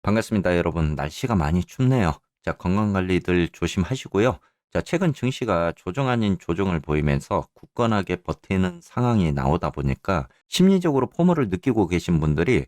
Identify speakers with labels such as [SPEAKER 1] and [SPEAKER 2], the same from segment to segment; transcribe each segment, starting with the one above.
[SPEAKER 1] 반갑습니다, 여러분. 날씨가 많이 춥네요. 자, 건강관리들 조심하시고요. 자, 최근 증시가 조정 아닌 조정을 보이면서 굳건하게 버티는 상황이 나오다 보니까 심리적으로 포모를 느끼고 계신 분들이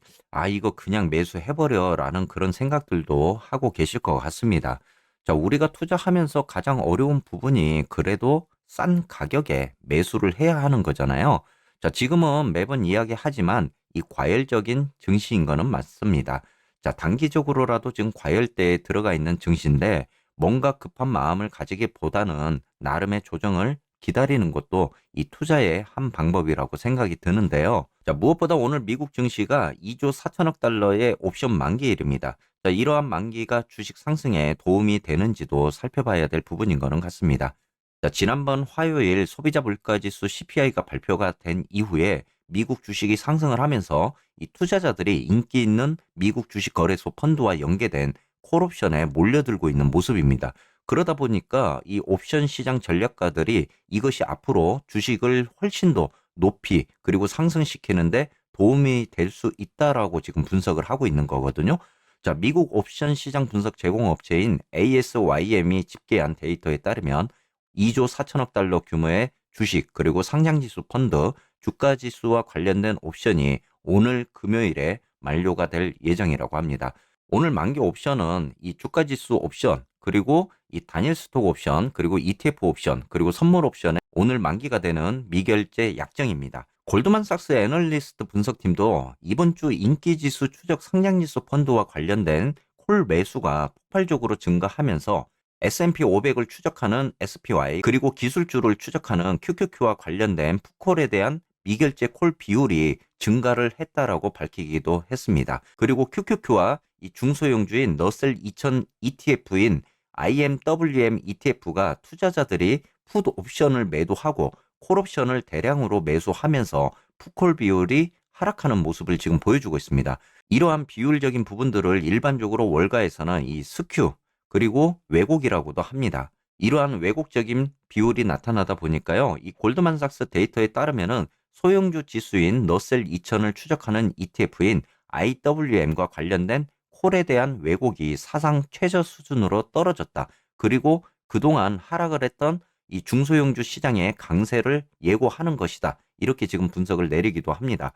[SPEAKER 1] 이거 그냥 매수해버려 라는 그런 생각들도 하고 계실 것 같습니다. 자, 우리가 투자하면서 가장 어려운 부분이 그래도 싼 가격에 매수를 해야 하는 거잖아요. 자, 지금은 매번 이야기하지만 이 과열적인 증시인 거는 맞습니다. 자, 단기적으로라도 지금 과열대에 들어가 있는 증시인데 뭔가 급한 마음을 가지기보다는 나름의 조정을 기다리는 것도 이 투자의 한 방법이라고 생각이 드는데요. 자, 무엇보다 오늘 미국 증시가 2조 4천억 달러의 옵션 만기일입니다. 자, 이러한 만기가 주식 상승에 도움이 되는지도 살펴봐야 될 부분인 거는 같습니다. 자, 지난번 화요일 소비자 물가지수 CPI가 발표가 된 이후에 미국 주식이 상승을 하면서 이 투자자들이 인기 있는 미국 주식 거래소 펀드와 연계된 콜옵션에 몰려들고 있는 모습입니다. 그러다 보니까 이 옵션 시장 전략가들이 이것이 앞으로 주식을 훨씬 더 높이 그리고 상승시키는데 도움이 될 수 있다라고 지금 분석을 하고 있는 거거든요. 자, 미국 옵션 시장 분석 제공업체인 ASYM이 집계한 데이터에 따르면 2조 4천억 달러 규모의 주식 그리고 상장지수 펀드 주가 지수와 관련된 옵션이 오늘 금요일에 만료가 될 예정이라고 합니다. 오늘 만기 옵션은 이 주가 지수 옵션, 그리고 이 단일 스톡 옵션, 그리고 ETF 옵션, 그리고 선물 옵션에 오늘 만기가 되는 미결제 약정입니다. 골드만삭스 애널리스트 분석팀도 이번 주 인기 지수 추적 상장 지수 펀드와 관련된 콜 매수가 폭발적으로 증가하면서 S&P 500을 추적하는 SPY 그리고 기술주를 추적하는 QQQ와 관련된 풋콜에 대한 미결제 콜 비율이 증가를 했다라고 밝히기도 했습니다. 그리고 QQQ와 이 중소형주인 너셀 2000 ETF인 IMWM ETF가 투자자들이 풋 옵션을 매도하고 콜 옵션을 대량으로 매수하면서 풋콜 비율이 하락하는 모습을 지금 보여주고 있습니다. 이러한 비율적인 부분들을 일반적으로 월가에서는 이 스큐 그리고 왜곡이라고도 합니다. 이러한 왜곡적인 비율이 나타나다 보니까요. 이 골드만삭스 데이터에 따르면은 소형주 지수인 너셀 2000을 추적하는 ETF인 IWM과 관련된 콜에 대한 왜곡이 사상 최저 수준으로 떨어졌다. 그리고 그동안 하락을 했던 이 중소형주 시장의 강세를 예고하는 것이다. 이렇게 지금 분석을 내리기도 합니다.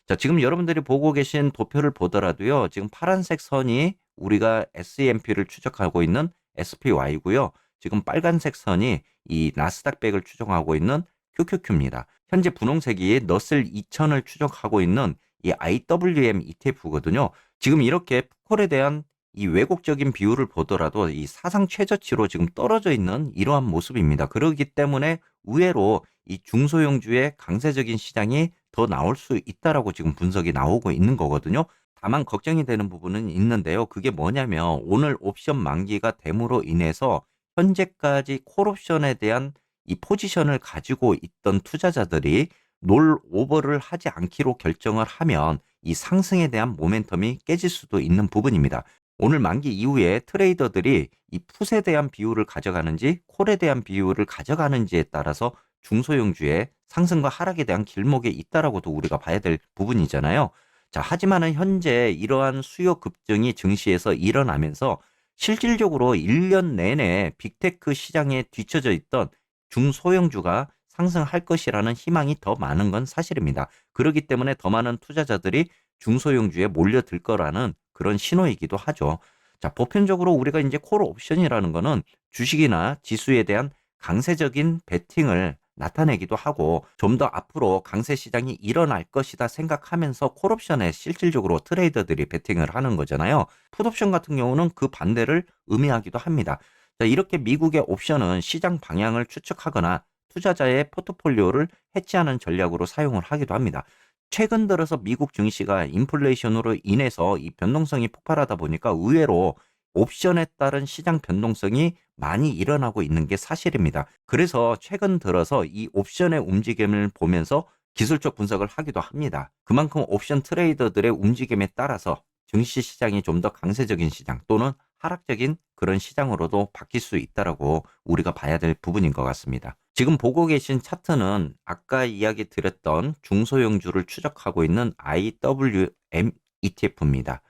[SPEAKER 1] 자, 지금 여러분들이 보고 계신 도표를 보더라도요. 지금 파란색 선이 우리가 S&P를 추적하고 있는 SPY고요. 지금 빨간색 선이 이 나스닥 100을 추정하고 있는 QQQ입니다. 현재 분홍색이 너슬 2000을 추적하고 있는 이 IWM ETF거든요. 지금 이렇게 풋콜에 대한 이 왜곡적인 비율을 보더라도 이 사상 최저치로 지금 떨어져 있는 이러한 모습입니다. 그렇기 때문에 의외로 이 중소형주의 강세적인 시장이 더 나올 수 있다라고 지금 분석이 나오고 있는 거거든요. 다만 걱정이 되는 부분은 있는데요. 그게 뭐냐면 오늘 옵션 만기가 됨으로 인해서 현재까지 콜옵션에 대한 이 포지션을 가지고 있던 투자자들이 롤 오버를 하지 않기로 결정을 하면 이 상승에 대한 모멘텀이 깨질 수도 있는 부분입니다. 오늘 만기 이후에 트레이더들이 이 풋에 대한 비율을 가져가는지 콜에 대한 비율을 가져가는지에 따라서 중소형주의 상승과 하락에 대한 길목에 있다라고도 우리가 봐야 될 부분이잖아요. 자, 하지만은 현재 이러한 수요 급증이 증시에서 일어나면서 실질적으로 1년 내내 빅테크 시장에 뒤처져 있던 중소형주가 상승할 것이라는 희망이 더 많은 건 사실입니다. 그렇기 때문에 더 많은 투자자들이 중소형주에 몰려들 거라는 그런 신호이기도 하죠. 자, 보편적으로 우리가 이제 콜 옵션이라는 거는 주식이나 지수에 대한 강세적인 베팅을 나타내기도 하고 좀 더 앞으로 강세 시장이 일어날 것이다 생각하면서 콜옵션에 실질적으로 트레이더들이 베팅을 하는 거잖아요. 풋옵션 같은 경우는 그 반대를 의미하기도 합니다. 자, 이렇게 미국의 옵션은 시장 방향을 추측하거나 투자자의 포트폴리오를 해치하는 전략으로 사용을 하기도 합니다. 최근 들어서 미국 증시가 인플레이션으로 인해서 이 변동성이 폭발하다 보니까 의외로 옵션에 따른 시장 변동성이 많이 일어나고 있는 게 사실입니다. 그래서 최근 들어서 이 옵션의 움직임을 보면서 기술적 분석을 하기도 합니다. 그만큼 옵션 트레이더들의 움직임에 따라서 증시 시장이 좀 더 강세적인 시장 또는 하락적인 그런 시장으로도 바뀔 수 있다라고 우리가 봐야 될 부분인 것 같습니다. 지금 보고 계신 차트는 아까 이야기 드렸던 중소형주를 추적하고 있는 IWM ETF입니다.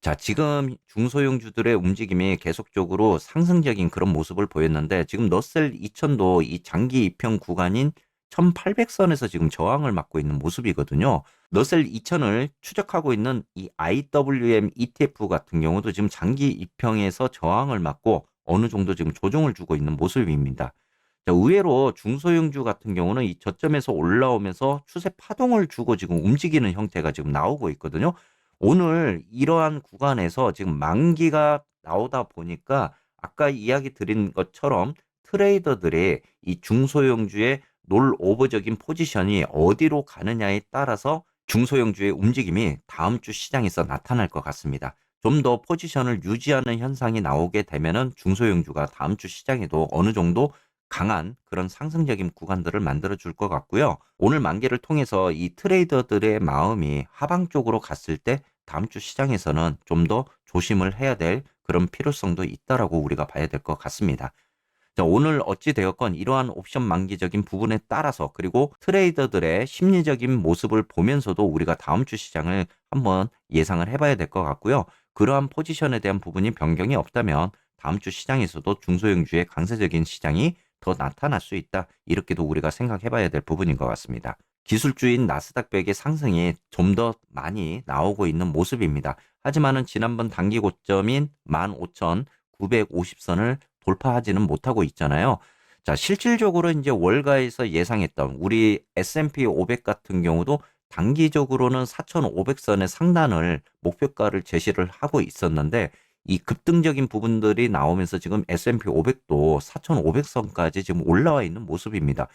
[SPEAKER 1] 자, 지금 중소형주들의 움직임이 계속적으로 상승적인 그런 모습을 보였는데 지금 러셀 2000도 이 장기 입형 구간인 1800선에서 지금 저항을 맞고 있는 모습이거든요. 러셀 2000을 추적하고 있는 이 IWM ETF 같은 경우도 지금 장기 입형에서 저항을 맞고 어느 정도 지금 조정을 주고 있는 모습입니다. 자, 의외로 중소형주 같은 경우는 이 저점에서 올라오면서 추세 파동을 주고 지금 움직이는 형태가 지금 나오고 있거든요. 오늘 이러한 구간에서 지금 만기가 나오다 보니까 아까 이야기 드린 것처럼 트레이더들의 이 중소형주의 롤오버적인 포지션이 어디로 가느냐에 따라서 중소형주의 움직임이 다음 주 시장에서 나타날 것 같습니다. 좀 더 포지션을 유지하는 현상이 나오게 되면은 중소형주가 다음 주 시장에도 어느 정도 강한 그런 상승적인 구간들을 만들어 줄 것 같고요. 오늘 만기를 통해서 이 트레이더들의 마음이 하방 쪽으로 갔을 때 다음 주 시장에서는 좀 더 조심을 해야 될 그런 필요성도 있다라고 우리가 봐야 될 것 같습니다. 자, 오늘 어찌 되었건 이러한 옵션 만기적인 부분에 따라서 그리고 트레이더들의 심리적인 모습을 보면서도 우리가 다음 주 시장을 한번 예상을 해봐야 될 것 같고요. 그러한 포지션에 대한 부분이 변경이 없다면 다음 주 시장에서도 중소형주의 강세적인 시장이 더 나타날 수 있다. 이렇게도 우리가 생각해봐야 될 부분인 것 같습니다. 기술주인 나스닥백의 상승이 좀 더 많이 나오고 있는 모습입니다. 하지만은 지난번 단기 고점인 15,950선을 돌파하지는 못하고 있잖아요. 자, 실질적으로 이제 월가에서 예상했던 우리 S&P 500 같은 경우도 단기적으로는 4,500선의 상단을 목표가를 제시를 하고 있었는데 이 급등적인 부분들이 나오면서 지금 S&P 500도 4,500선까지 지금 올라와 있는 모습입니다.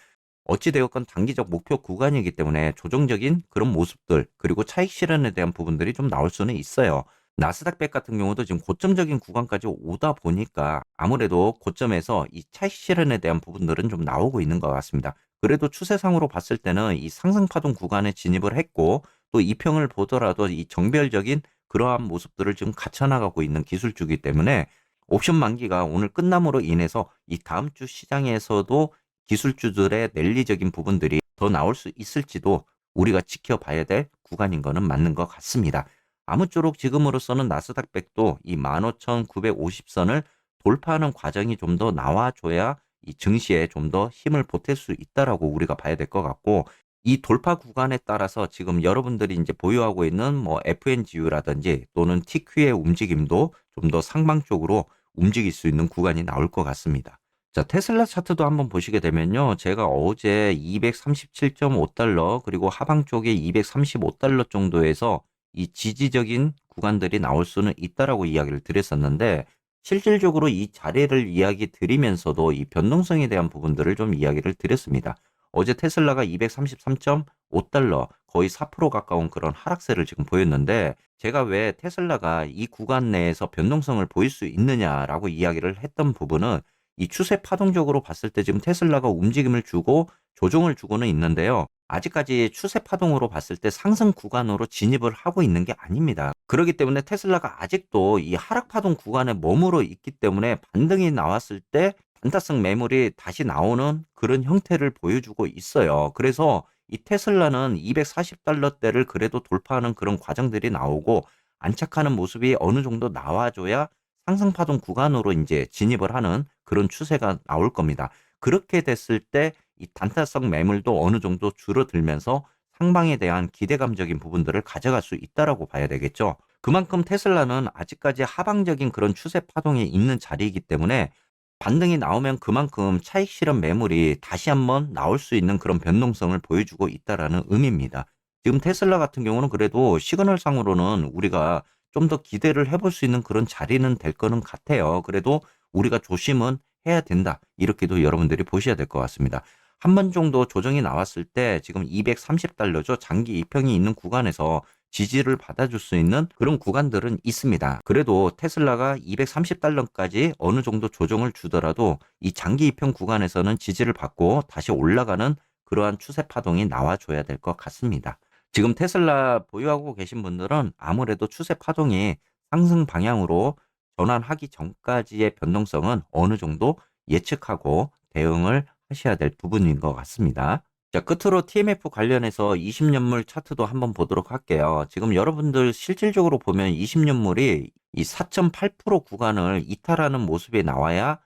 [SPEAKER 1] 어찌되었건 단기적 목표 구간이기 때문에 조정적인 그런 모습들 그리고 차익 실현에 대한 부분들이 좀 나올 수는 있어요. 나스닥백 같은 경우도 지금 고점적인 구간까지 오다 보니까 아무래도 고점에서 이 차익 실현에 대한 부분들은 좀 나오고 있는 것 같습니다. 그래도 추세상으로 봤을 때는 이 상승 파동 구간에 진입을 했고 또 이평을 보더라도 이 정별적인 그러한 모습들을 지금 갖춰나가고 있는 기술주기 때문에 옵션 만기가 오늘 끝남으로 인해서 이 다음 주 시장에서도 기술주들의 랠리적인 부분들이 더 나올 수 있을지도 우리가 지켜봐야 될 구간인 거는 맞는 것 같습니다. 아무쪼록 지금으로서는 나스닥 백도 이 15,950선을 돌파하는 과정이 좀 더 나와줘야 이 증시에 좀 더 힘을 보탤 수 있다라고 우리가 봐야 될 것 같고 이 돌파 구간에 따라서 지금 여러분들이 이제 보유하고 있는 뭐 FNGU라든지 또는 TQ의 움직임도 좀 더 상방 쪽으로 움직일 수 있는 구간이 나올 것 같습니다. 자, 테슬라 차트도 한번 보시게 되면요. 제가 어제 237.5달러 그리고 하방 쪽에 235달러 정도에서 이 지지적인 구간들이 나올 수는 있다라고 이야기를 드렸었는데 실질적으로 이 자리를 이야기 드리면서도 이 변동성에 대한 부분들을 좀 이야기를 드렸습니다. 어제 테슬라가 233.5달러 거의 4% 가까운 그런 하락세를 지금 보였는데 제가 왜 테슬라가 이 구간 내에서 변동성을 보일 수 있느냐라고 이야기를 했던 부분은 이 추세 파동적으로 봤을 때 지금 테슬라가 움직임을 주고 조정을 주고는 있는데요. 아직까지 추세 파동으로 봤을 때 상승 구간으로 진입을 하고 있는 게 아닙니다. 그렇기 때문에 테슬라가 아직도 이 하락 파동 구간에 머무러 있기 때문에 반등이 나왔을 때 단타성 매물이 다시 나오는 그런 형태를 보여주고 있어요. 그래서 이 테슬라는 240달러대를 그래도 돌파하는 그런 과정들이 나오고 안착하는 모습이 어느 정도 나와줘야 상승 파동 구간으로 이제 진입을 하는 그런 추세가 나올 겁니다. 그렇게 됐을 때 이 단타성 매물도 어느 정도 줄어들면서 상방에 대한 기대감적인 부분들을 가져갈 수 있다라고 봐야 되겠죠. 그만큼 테슬라는 아직까지 하방적인 그런 추세 파동이 있는 자리이기 때문에 반등이 나오면 그만큼 차익 실현 매물이 다시 한번 나올 수 있는 그런 변동성을 보여주고 있다라는 의미입니다. 지금 테슬라 같은 경우는 그래도 시그널상으로는 우리가 좀 더 기대를 해볼 수 있는 그런 자리는 될 거는 같아요. 그래도 우리가 조심은 해야 된다. 이렇게도 여러분들이 보셔야 될 것 같습니다. 한 번 정도 조정이 나왔을 때 지금 230달러죠. 장기 이평이 있는 구간에서 지지를 받아줄 수 있는 그런 구간들은 있습니다. 그래도 테슬라가 230달러까지 어느 정도 조정을 주더라도 이 장기 이평 구간에서는 지지를 받고 다시 올라가는 그러한 추세 파동이 나와줘야 될 것 같습니다. 지금 테슬라 보유하고 계신 분들은 아무래도 추세 파동이 상승 방향으로 전환하기 전까지의 변동성은 어느 정도 예측하고 대응을 하셔야 될 부분인 것 같습니다. 자, 끝으로 TMF 관련해서 20년물 차트도 한번 보도록 할게요. 지금 여러분들 실질적으로 보면 20년물이 이 4.8% 구간을 이탈하는 모습이 나와야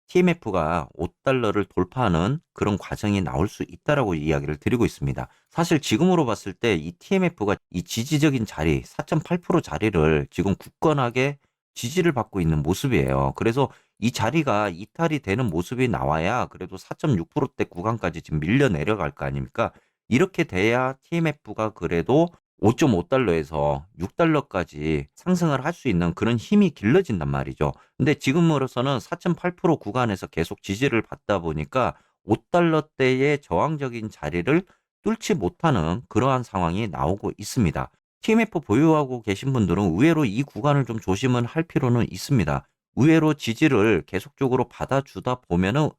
[SPEAKER 1] TMF가 5달러를 돌파하는 그런 과정이 나올 수 있다라고 이야기를 드리고 있습니다. 사실 지금으로 봤을 때 이 TMF가 이 지지적인 자리, 4.8% 자리를 지금 굳건하게 지지를 받고 있는 모습이에요. 그래서 이 자리가 이탈이 되는 모습이 나와야 그래도 4.6%대 구간까지 지금 밀려 내려갈 거 아닙니까? 이렇게 돼야 TMF가 그래도 5.5달러에서 6달러까지 상승을 할 수 있는 그런 힘이 길러진단 말이죠. 근데 지금으로서는 4.8% 구간에서 계속 지지를 받다 보니까 5달러대의 저항적인 자리를 뚫지 못하는 그러한 상황이 나오고 있습니다. TMF 보유하고 계신 분들은 의외로 이 구간을 좀 조심은 할 필요는 있습니다. 의외로 지지를 계속적으로 받아주다 보면은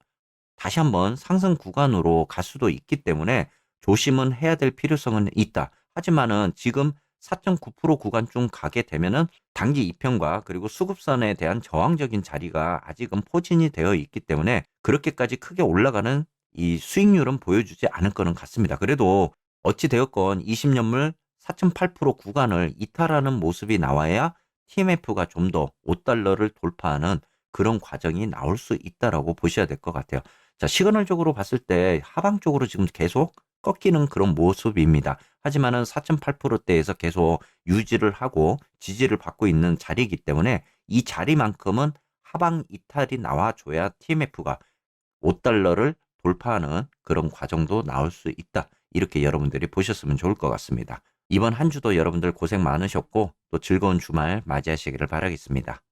[SPEAKER 1] 다시 한번 상승 구간으로 갈 수도 있기 때문에 조심은 해야 될 필요성은 있다. 하지만은 지금 4.9% 구간쯤 가게 되면은 단기 이평과 그리고 수급선에 대한 저항적인 자리가 아직은 포진이 되어 있기 때문에 그렇게까지 크게 올라가는 이 수익률은 보여주지 않을 거는 같습니다. 그래도 어찌 되었건 20년물 4.8% 구간을 이탈하는 모습이 나와야 TMF가 좀 더 5달러를 돌파하는 그런 과정이 나올 수 있다라고 보셔야 될 것 같아요. 자, 시그널적으로 봤을 때 하방 쪽으로 지금 계속 꺾이는 그런 모습입니다. 하지만은 4.8%대에서 계속 유지를 하고 지지를 받고 있는 자리이기 때문에 이 자리만큼은 하방 이탈이 나와줘야 TMF가 5달러를 돌파하는 그런 과정도 나올 수 있다. 이렇게 여러분들이 보셨으면 좋을 것 같습니다. 이번 한 주도 여러분들 고생 많으셨고 또 즐거운 주말 맞이하시기를 바라겠습니다.